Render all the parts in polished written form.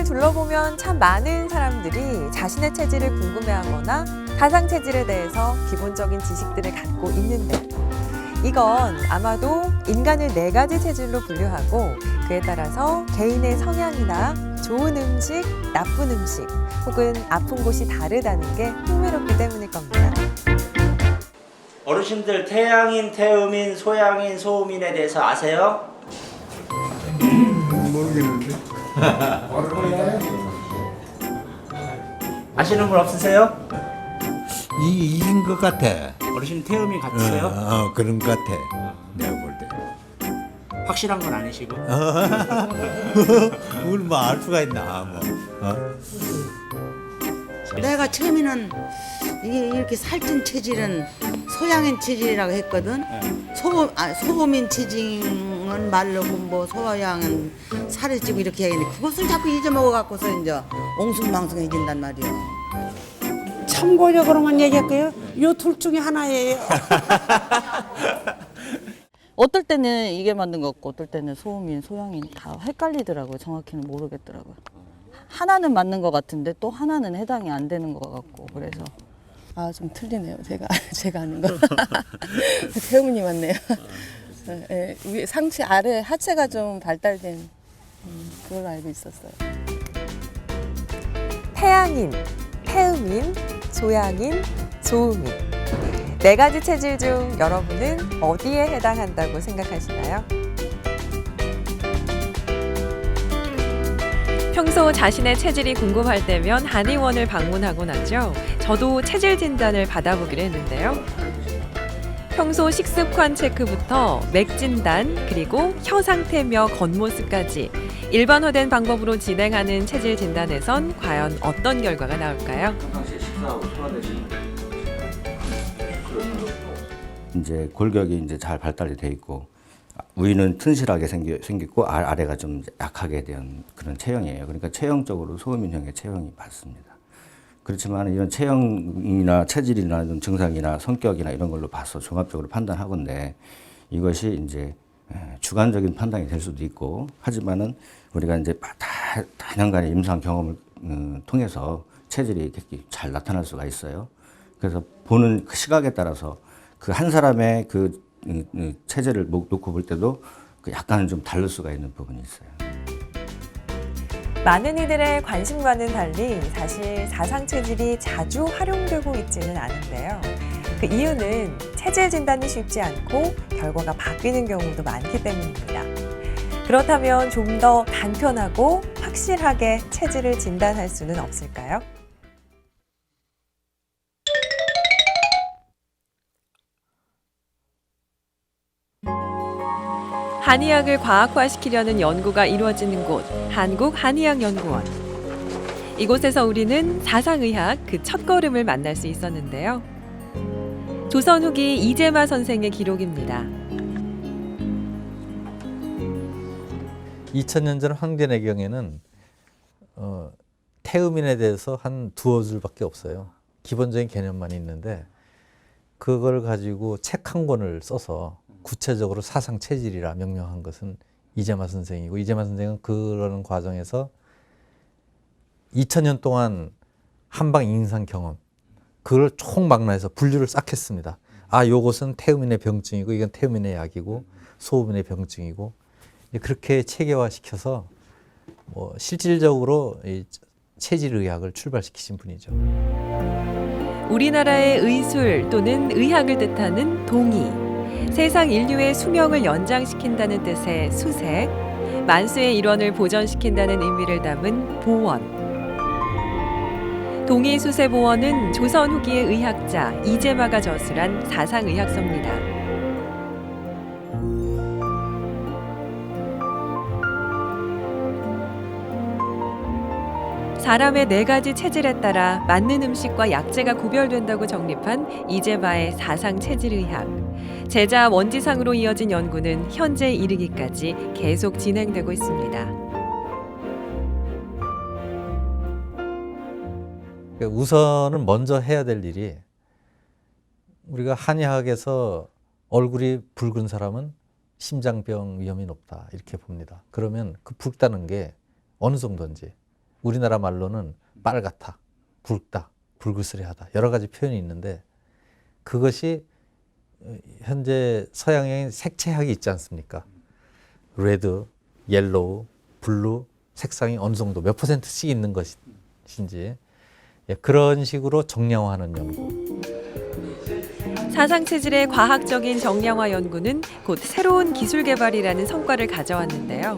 둘러보면 참 많은 사람들이 자신의 체질을 궁금해하거나 사상 체질에 대해서 기본적인 지식들을 갖고 있는데 이건 아마도 인간을 4가지 체질로 분류하고 그에 따라서 개인의 성향이나 좋은 음식, 나쁜 음식 혹은 아픈 곳이 다르다는 게 흥미롭기 때문일 겁니다. 어르신들 태양인, 태음인, 소양인, 소음인에 대해서 아세요? 모르겠는데. 아시는 분 없으세요? 이인 것 같아. 어르신 태음인 같으세요? 그런 것 같아. 내가 볼 때. 확실한 건 아니시고. 그걸 뭐 알 수가 있나 뭐. 내가 처음에는 이렇게 살찐 체질은 소양인 체질이라고 했거든. 소음인 체질은 마르고 뭐 소양은 살이 찌고 이렇게 하겠는데 그것을 자꾸 잊어먹어 갖고서 이제 옹숭망숭해진단 말이야. 참고적으로만 얘기할게요. 요 둘 중에 하나예요. 어떨 때는 이게 맞는 것 같고 어떨 때는 소음인, 소양인 다 헷갈리더라고요. 정확히는 모르겠더라고요. 하나는 맞는 것 같은데 또 하나는 해당이 안 되는 것 같고 그래서 좀 틀리네요. 제가 아는 거. 태우문이 맞네요. 네, 위 상체 아래 하체가 좀 발달된 그걸로 알고 있었어요. 태양인, 태음인, 소양인, 소음인 4가지 체질 중 여러분은 어디에 해당한다고 생각하시나요? 평소 자신의 체질이 궁금할 때면 한의원을 방문하곤 하죠. 저도 체질 진단을 받아보기로 했는데요. 평소 식습관 체크부터 맥 진단, 그리고 혀 상태며 겉모습까지 일반화된 방법으로 진행하는 체질 진단에선 과연 어떤 결과가 나올까요? 이제 골격이 이제 잘 발달이 돼 있고 위는 튼실하게 생겼고 아래가 좀 약하게 된 그런 체형이에요. 그러니까 체형적으로 소음인형의 체형이 맞습니다. 그렇지만 이런 체형이나 체질이나 이런 증상이나 성격이나 이런 걸로 봐서 종합적으로 판단하건데 이것이 이제 주관적인 판단이 될 수도 있고 하지만은 우리가 이제 다년간의 임상 경험을 통해서 체질이 이렇게 잘 나타날 수가 있어요. 그래서 보는 그 시각에 따라서 그 한 사람의 그 체질을 놓고 볼 때도 약간은 좀 다를 수가 있는 부분이 있어요. 많은 이들의 관심과는 달리 사실 사상 체질이 자주 활용되고 있지는 않은데요. 그 이유는 체질 진단이 쉽지 않고 결과가 바뀌는 경우도 많기 때문입니다. 그렇다면 좀 더 간편하고 확실하게 체질을 진단할 수는 없을까요? 한의학을 과학화시키려는 연구가 이루어지는 곳, 한국한의학연구원. 이곳에서 우리는 사상의학 그 첫걸음을 만날 수 있었는데요. 조선 후기 이재마 선생의 기록입니다. 2000년 전 황제내경에는 태음인에 대해서 한 두어 줄밖에 없어요. 기본적인 개념만 있는데 그걸 가지고 책 한 권을 써서 구체적으로 사상 체질이라 명명한 것은 이재마 선생이고 이재마 선생은 그런 과정에서 2000년 동안 한방 임상 경험 그걸 총망라해서 분류를 싹 했습니다. 요것은 태음인의 병증이고 이건 태음인의 약이고 소음인의 병증이고 그렇게 체계화시켜서 실질적으로 이 체질의학을 출발시키신 분이죠. 우리나라의 의술 또는 의학을 뜻하는 동의, 세상 인류의 수명을 연장시킨다는 뜻의 수색, 만수의 일원을 보전시킨다는 의미를 담은 보원. 동의수세보원은 조선 후기의 의학자 이재마가 저술한 사상의학서입니다. 사람의 4가지 체질에 따라 맞는 음식과 약재가 구별된다고 정립한 이재마의 사상체질의학. 제자 원지상으로 이어진 연구는 현재 이르기까지 계속 진행되고 있습니다. 우선은 먼저 해야 될 일이 우리가 한의학에서 얼굴이 붉은 사람은 심장병 위험이 높다 이렇게 봅니다. 그러면 그 붉다는 게 어느 정도인지 우리나라 말로는 빨갛다, 붉다, 불그스레하다 여러 가지 표현이 있는데 그것이 현재 서양의 색채학이 있지 않습니까? 레드, 옐로우, 블루 색상이 어느 정도 몇 %씩 있는 것인지 그런 식으로 정량화하는 연구. 사상체질의 과학적인 정량화 연구는 곧 새로운 기술 개발이라는 성과를 가져왔는데요.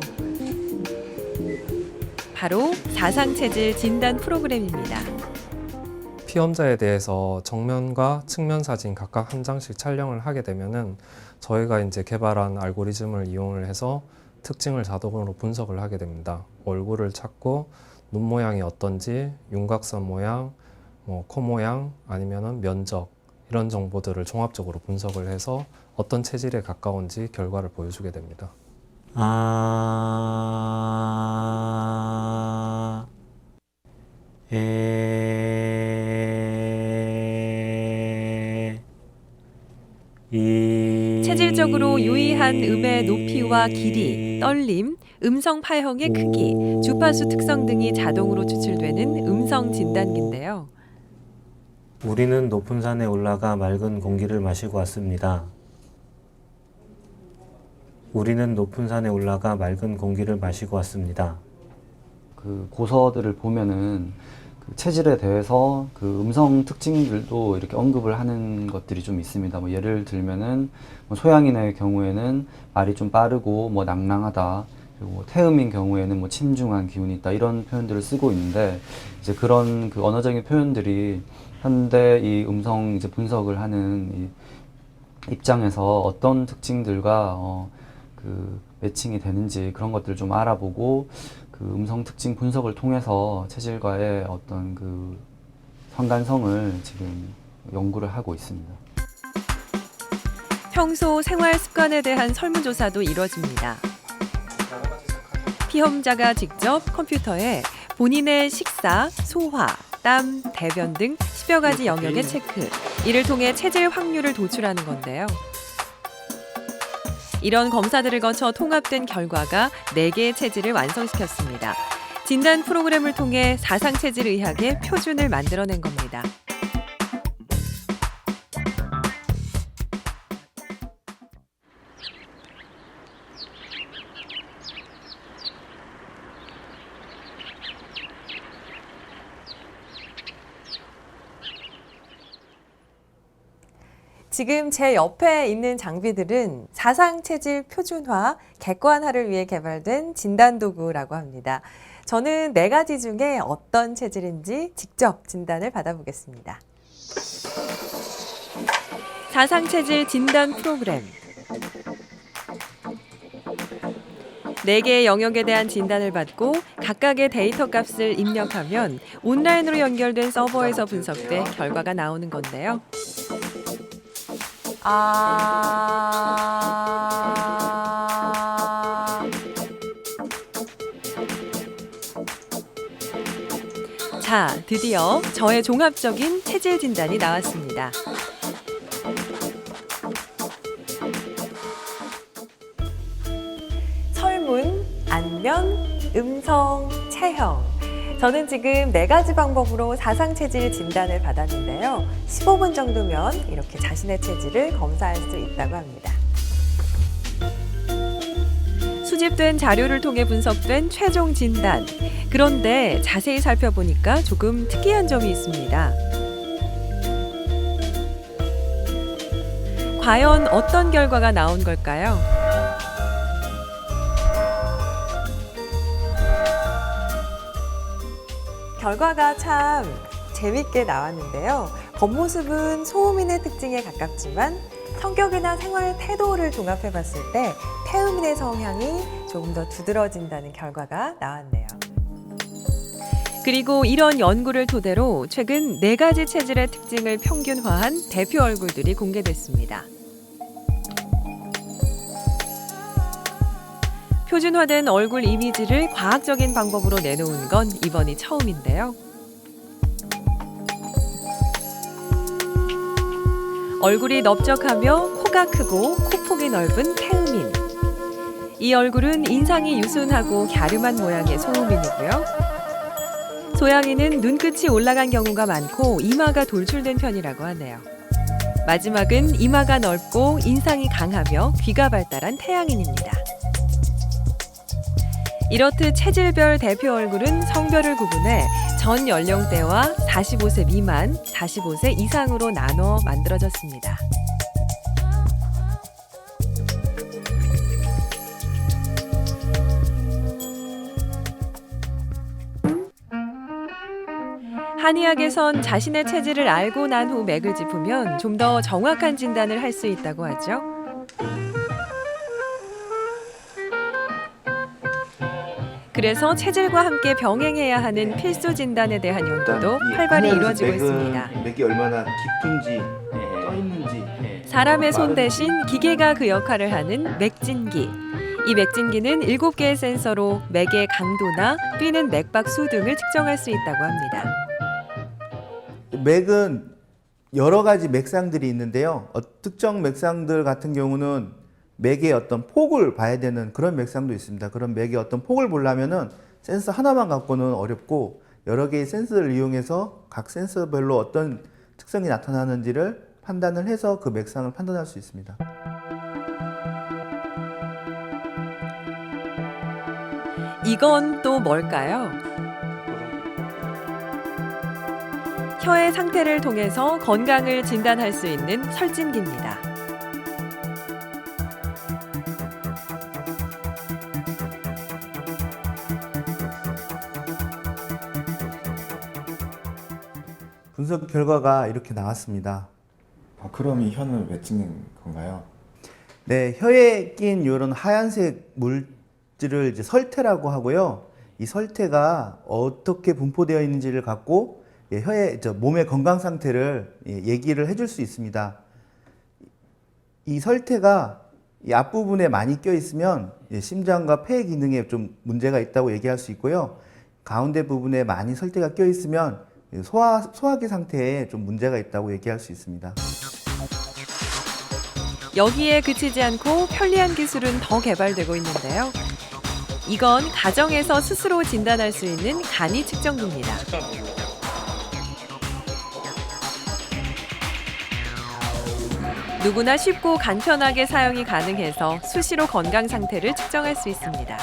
바로 사상체질 진단 프로그램입니다. 피험자에 대해서 정면과 측면 사진 각각 한 장씩 촬영을 하게 되면은 저희가 이제 개발한 알고리즘을 이용을 해서 특징을 자동으로 분석을 하게 됩니다. 얼굴을 찾고 눈 모양이 어떤지, 윤곽선 모양, 코 모양, 아니면은 면적 이런 정보들을 종합적으로 분석을 해서 어떤 체질에 가까운지 결과를 보여주게 됩니다. 체질적으로 유의한 음의 높이와 길이, 떨림, 음성 파형의 크기, 주파수 특성 등이 자동으로 추출되는 음성 진단기인데요. 우리는 높은 산에 올라가 맑은 공기를 마시고 왔습니다. 우리는 높은 산에 올라가 맑은 공기를 마시고 왔습니다. 그 고서들을 보면은 그 체질에 대해서 그 음성 특징들도 이렇게 언급을 하는 것들이 좀 있습니다. 뭐 예를 들면은 소양인의 경우에는 말이 좀 빠르고 낭랑하다. 그리고 태음인 경우에는 침중한 기운이 있다. 이런 표현들을 쓰고 있는데 이제 그런 그 언어적인 표현들이 현대 이 음성 이제 분석을 하는 이 입장에서 어떤 특징들과 그 매칭이 되는지 그런 것들을 좀 알아보고 그 음성 특징 분석을 통해서 체질과의 어떤 그 상관성을 지금 연구를 하고 있습니다. 평소 생활 습관에 대한 설문조사도 이뤄집니다. 피험자가 직접 컴퓨터에 본인의 식사, 소화, 땀, 대변 등 10여 가지 영역의 체크, 이를 통해 체질 확률을 도출하는 건데요. 이런 검사들을 거쳐 통합된 결과가 4개의 체질을 완성시켰습니다. 진단 프로그램을 통해 사상체질의학의 표준을 만들어낸 겁니다. 지금 제 옆에 있는 장비들은 사상체질 표준화, 객관화를 위해 개발된 진단도구라고 합니다. 저는 4가지 중에 어떤 체질인지 직접 진단을 받아보겠습니다. 사상체질 진단 프로그램. 4개의 영역에 대한 진단을 받고 각각의 데이터 값을 입력하면 온라인으로 연결된 서버에서 분석돼 결과가 나오는 건데요. 자, 드디어 저의 종합적인 체질 진단이 나왔습니다. 설문, 안면, 음성, 체형. 저는 지금 4가지 방법으로 사상체질 진단을 받았는데요. 15분 정도면 이렇게 자신의 체질을 검사할 수 있다고 합니다. 수집된 자료를 통해 분석된 최종 진단. 그런데 자세히 살펴보니까 조금 특이한 점이 있습니다. 과연 어떤 결과가 나온 걸까요? 결과가 참 재밌게 나왔는데요. 겉모습은 소음인의 특징에 가깝지만 성격이나 생활 태도를 종합해 봤을 때 태음인의 성향이 조금 더 두드러진다는 결과가 나왔네요. 그리고 이런 연구를 토대로 최근 4가지 체질의 특징을 평균화한 대표 얼굴들이 공개됐습니다. 표준화된 얼굴 이미지를 과학적인 방법으로 내놓은 건 이번이 처음인데요. 얼굴이 넓적하며 코가 크고 코폭이 넓은 태음인. 이 얼굴은 인상이 유순하고 갸름한 모양의 소음인이고요. 소양이는 눈끝이 올라간 경우가 많고 이마가 돌출된 편이라고 하네요. 마지막은 이마가 넓고 인상이 강하며 귀가 발달한 태양인입니다. 이렇듯 체질별 대표 얼굴은 성별을 구분해 전 연령대와 45세 미만, 45세 이상으로 나눠 만들어졌습니다. 한의학에선 자신의 체질을 알고 난 후 맥을 짚으면 좀 더 정확한 진단을 할 수 있다고 하죠. 그래서 체질과 함께 병행해야 하는 필수 진단에 대한 연구도 활발히 이루어지고 있습니다. 맥이 얼마나 깊은지 떠 있는지 사람의 손 대신 기계가 그 역할을 하는 맥진기. 이 맥진기는 7개의 센서로 맥의 강도나 뛰는 맥박 수 등을 측정할 수 있다고 합니다. 맥은 여러 가지 맥상들이 있는데요. 특정 맥상들 같은 경우는 맥의 어떤 폭을 봐야 되는 그런 맥상도 있습니다. 그런 맥의 어떤 폭을 보려면은 센서 하나만 갖고는 어렵고 여러 개의 센서를 이용해서 각 센서별로 어떤 특성이 나타나는지를 판단을 해서 그 맥상을 판단할 수 있습니다. 이건 또 뭘까요? 혀의 상태를 통해서 건강을 진단할 수 있는 설진기입니다. 분석 결과가 이렇게 나왔습니다. 그럼 이 혀는 왜 찍는 건가요? 네, 혀에 낀 이런 하얀색 물질을 이제 설태라고 하고요. 이 설태가 어떻게 분포되어 있는지를 갖고 혀의 몸의 건강 상태를 얘기를 해줄 수 있습니다. 이 설태가 이 앞부분에 많이 껴 있으면 심장과 폐 기능에 좀 문제가 있다고 얘기할 수 있고요. 가운데 부분에 많이 설태가 껴 있으면 소화기 상태에 좀 문제가 있다고 얘기할 수 있습니다. 여기에 그치지 않고 편리한 기술은 더 개발되고 있는데요. 이건 가정에서 스스로 진단할 수 있는 간이 측정기입니다. 누구나 쉽고 간편하게 사용이 가능해서 수시로 건강 상태를 측정할 수 있습니다.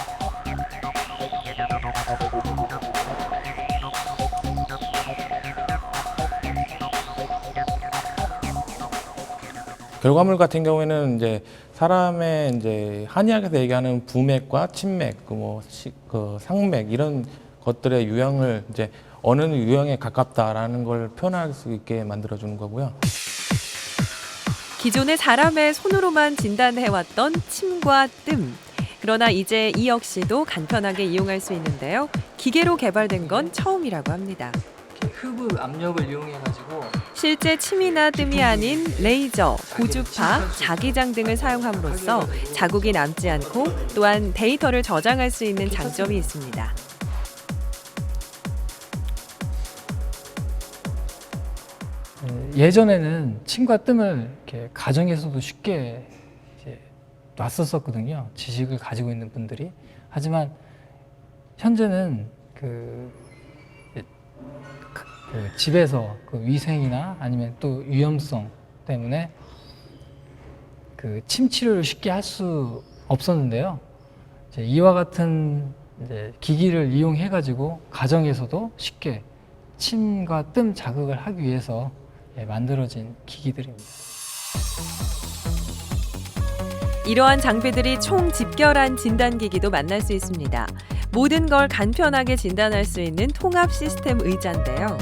결과물 같은 경우에는 이제 사람의 이제 한의학에서 얘기하는 부맥과 침맥, 그 상맥 이런 것들의 유형을 이제 어느 유형에 가깝다라는 걸 표현할 수 있게 만들어주는 거고요. 기존에 사람의 손으로만 진단해왔던 침과 뜸. 그러나 이제 이 역시도 간편하게 이용할 수 있는데요. 기계로 개발된 건 처음이라고 합니다. 흡입 압력을 이용해가지고 실제 침이나 뜸이 아닌 레이저, 고주파, 자기장 등을 사용함으로써 자국이 남지 않고 또한 데이터를 저장할 수 있는 장점이 있습니다. 예전에는 침과 뜸을 이렇게 가정에서도 쉽게 이제 놨었거든요. 지식을 가지고 있는 분들이. 하지만 현재는 집에서 그 위생이나 아니면 또 위험성 때문에 그 침 치료를 쉽게 할 수 없었는데요. 이제 이와 같은 이제 기기를 이용해 가지고 가정에서도 쉽게 침과 뜸 자극을 하기 위해서 만들어진 기기들입니다. 이러한 장비들이 총 집결한 진단기기도 만날 수 있습니다. 모든 걸 간편하게 진단할 수 있는 통합 시스템 의자인데요.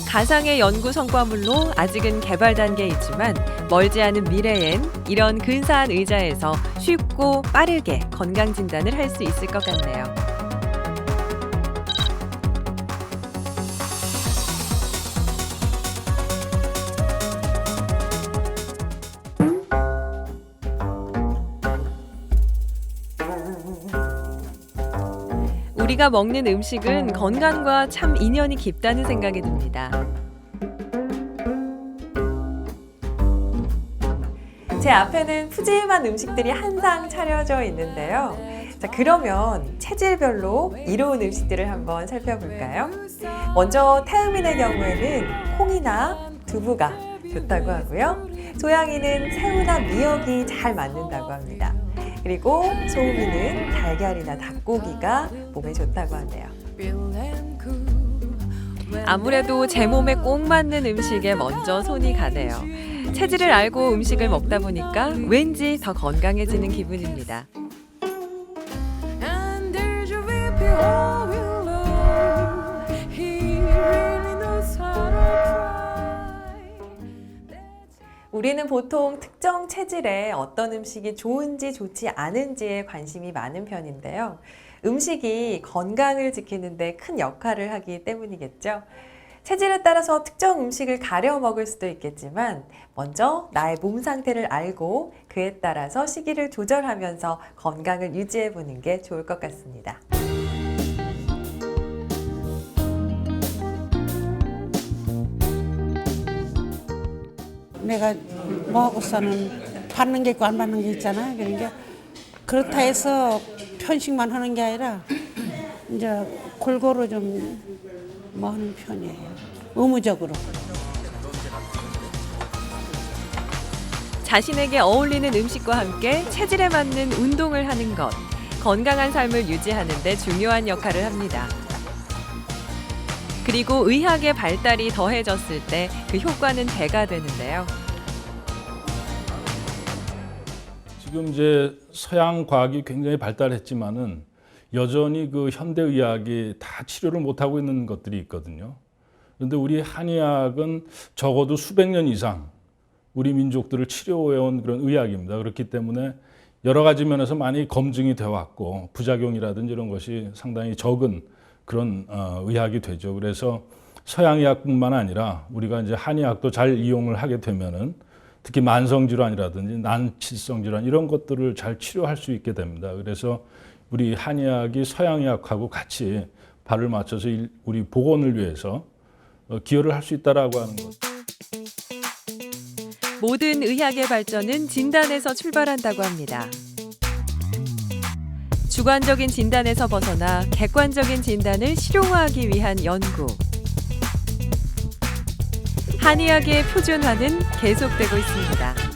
가상의 연구 성과물로 아직은 개발 단계에 있지만 멀지 않은 미래엔 이런 근사한 의자에서 쉽고 빠르게 건강 진단을 할 수 있을 것 같네요. 우리가 먹는 음식은 건강과 참 인연이 깊다는 생각이 듭니다. 제 앞에는 푸짐한 음식들이 한 상 차려져 있는데요. 자, 그러면 체질별로 이로운 음식들을 한번 살펴볼까요? 먼저 태음인의 경우에는 콩이나 두부가 좋다고 하고요. 소양인은 새우나 미역이 잘 맞는다고 합니다. 그리고 소음인은 달걀이나 닭고기가 몸에 좋다고 하네요. 아무래도 제 몸에 꼭 맞는 음식에 먼저 손이 가네요. 체질을 알고 음식을 먹다 보니까 왠지 더 건강해지는 기분입니다. 우리는 보통 특정 체질에 어떤 음식이 좋은지 좋지 않은지에 관심이 많은 편인데요. 음식이 건강을 지키는 데 큰 역할을 하기 때문이겠죠. 체질에 따라서 특정 음식을 가려 먹을 수도 있겠지만 먼저 나의 몸 상태를 알고 그에 따라서 시기를 조절하면서 건강을 유지해 보는 게 좋을 것 같습니다. 내가 뭐하고서는 받는 게 있고 안 받는 게 있잖아요. 그러니까 그렇다 해서 편식만 하는 게 아니라 이제 골고루 좀 뭐 하는 편이에요. 의무적으로. 자신에게 어울리는 음식과 함께 체질에 맞는 운동을 하는 것, 건강한 삶을 유지하는 데 중요한 역할을 합니다. 그리고 의학의 발달이 더해졌을 때 그 효과는 배가 되는데요. 지금 이제 서양 과학이 굉장히 발달했지만은 여전히 그 현대 의학이 다 치료를 못 하고 있는 것들이 있거든요. 그런데 우리 한의학은 적어도 수백 년 이상 우리 민족들을 치료해온 그런 의학입니다. 그렇기 때문에 여러 가지 면에서 많이 검증이 되어 왔고 부작용이라든지 이런 것이 상당히 적은 그런 의학이 되죠. 그래서 서양의학뿐만 아니라 우리가 이제 한의학도 잘 이용을 하게 되면은 특히 만성질환이라든지 난치성 질환 이런 것들을 잘 치료할 수 있게 됩니다. 그래서 우리 한의학이 서양의학하고 같이 발을 맞춰서 우리 보건을 위해서 기여를 할 수 있다라고 하는 것. 모든 의학의 발전은 진단에서 출발한다고 합니다. 주관적인 진단에서 벗어나 객관적인 진단을 실용화하기 위한 연구. 한의학의 표준화는 계속되고 있습니다.